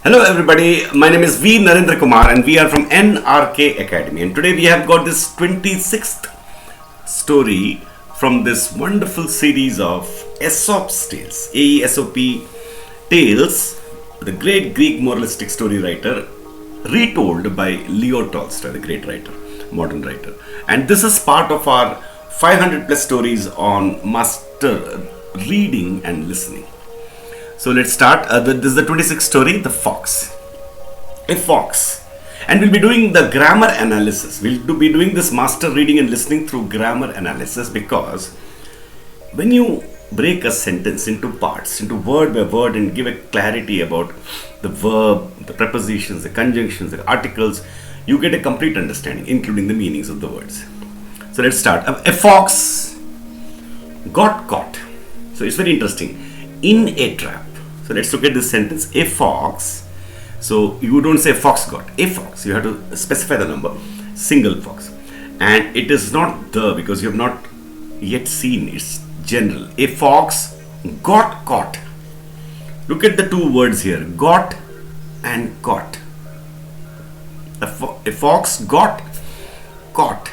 Hello everybody, my name is V. Narendra Kumar and we are from NRK Academy, and today we have got this 26th story from this wonderful series of Aesop's Tales, Aesop Tales, the great Greek moralistic story writer, retold by Leo Tolstoy, the great writer, modern writer. And this is part of our 500 plus stories on master reading and listening. So let's start. This is the 26th story, The Fox. A fox. And we'll be doing the grammar analysis. We'll be doing this master reading and listening through grammar analysis, because when you break a sentence into parts, into word by word, and give a clarity about the verb, the prepositions, the conjunctions, the articles, you get a complete understanding, including the meanings of the words. So let's start. A fox got caught. So it's very interesting. In a trap. So let's look at this sentence. A fox. So you don't say fox got. A fox. You have to specify the number. Single fox. And it is not the, because you have not yet seen. It's general. A fox got caught. Look at the two words here. Got and caught. A fox got caught.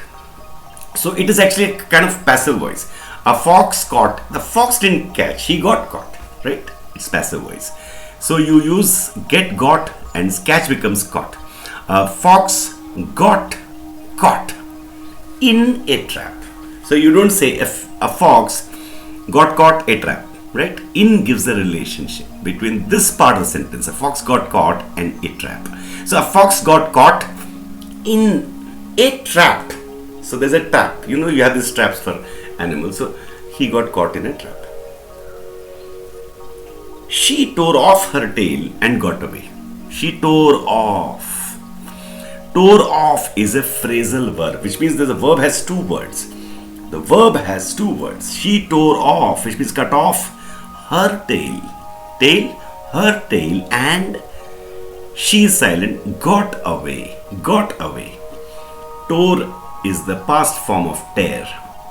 So it is actually a kind of passive voice. A fox caught. The fox didn't catch. He got caught. Right? It's passive voice. So you use get, got, and catch becomes caught. A fox got caught in a trap. So you don't say if a fox got caught a trap. Right? In gives the relationship between this part of the sentence. A fox got caught and a trap. So a fox got caught in a trap. So there's a trap. You know, you have these traps for animals. So he got caught in a trap. She tore off her tail and got away. She tore off. Tore off is a phrasal verb, which means the verb has two words. The verb has two words. She tore off, which means cut off her tail. Tail, her tail, and she is silent, got away. Got away. Tore is the past form of tear.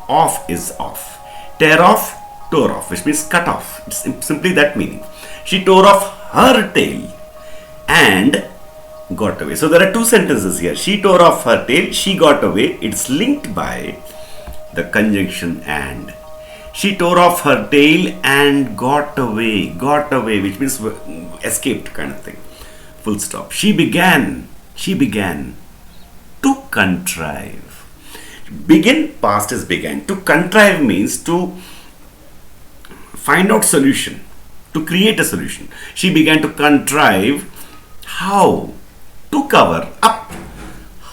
Off is off. Tear off, tore off, which means cut off. It's simply that meaning. She tore off her tail and got away. So there are two sentences here. She tore off her tail, she got away. It's linked by the conjunction and. She tore off her tail and got away. Got away, which means escaped kind of thing. Full stop. She began to contrive. Begin, past is began. To contrive means to find out solution, to create a solution. She began to contrive how to cover up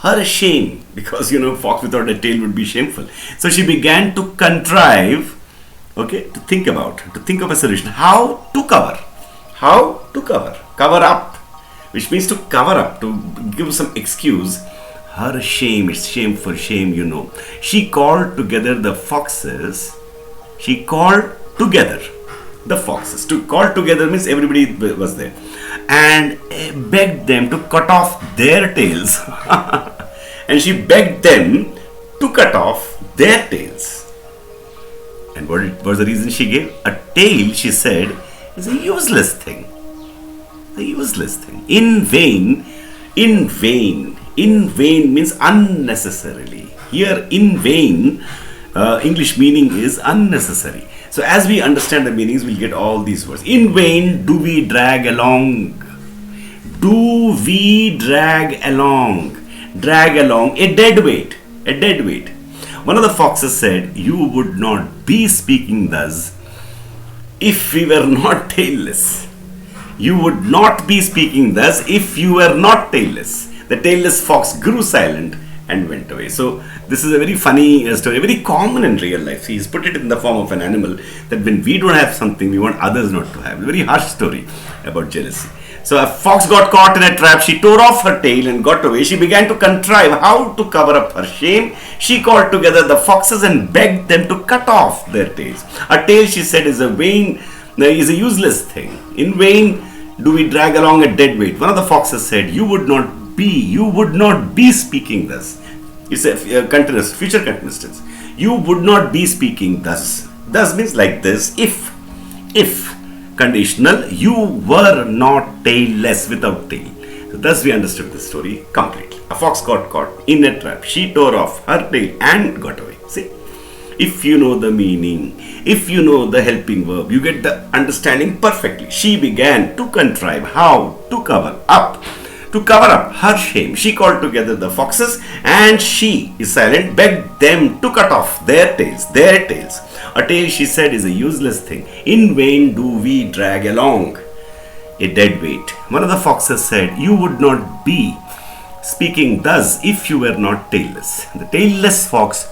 her shame, because fox without a tail would be shameful. So she began to contrive, to think of a solution. How to cover up, which means to cover up, to give some excuse. Her shame, it's shame for shame, She called together the foxes. She called together the foxes. To call together means everybody was there. And begged them to cut off their tails. And she begged them to cut off their tails. And what was the reason she gave? A tail, she said, is a useless thing. A useless thing. In vain means unnecessarily. Here, in vain, English meaning is unnecessary. So as we understand the meanings, we'll get all these words. In vain do we drag along. Do we drag along. Drag along a dead weight. A dead weight. One of the foxes said, you would not be speaking thus if we were not tailless. You would not be speaking thus if you were not tailless. The tailless fox grew silent and went away. So this is a very funny story, very common in real life. He's put it in the form of an animal, that when we don't have something, we want others not to have. A very harsh story about jealousy. So a fox got caught in a trap. She tore off her tail and got away. She began to contrive how to cover up her shame. She called together the foxes and begged them to cut off their tails. A tail, she said, is a useless thing. In vain do we drag along a dead weight. One of the foxes said, you would not be speaking thus. It's a continuous, future continuous tense. You would not be speaking thus. Thus means like this. If conditional. You were not tailless, without tail. So thus we understood this story completely. A fox got caught in a trap. She tore off her tail and got away. See, if you know the meaning, if you know the helping verb, you get the understanding perfectly. She began to contrive how to cover up. To cover up her shame, she called together the foxes, and she is silent, begged them to cut off their tails, their tails. A tail, she said, is a useless thing. In vain do we drag along a dead weight. One of the foxes said, you would not be speaking thus if you were not tailless. The tailless fox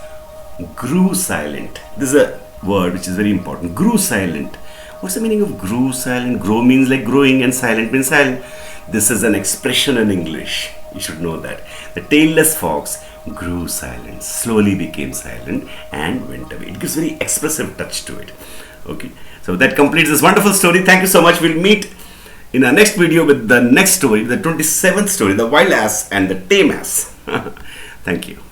grew silent. This is a word which is very important. Grew silent. What's the meaning of grew silent? Grow means like growing and silent means silent. This is an expression in English. You should know that. The tailless fox grew silent, slowly became silent and went away. It gives very expressive touch to it. Okay. So that completes this wonderful story. Thank you so much. We'll meet in our next video with the next story, the 27th story, the wild ass and the tame ass. Thank you.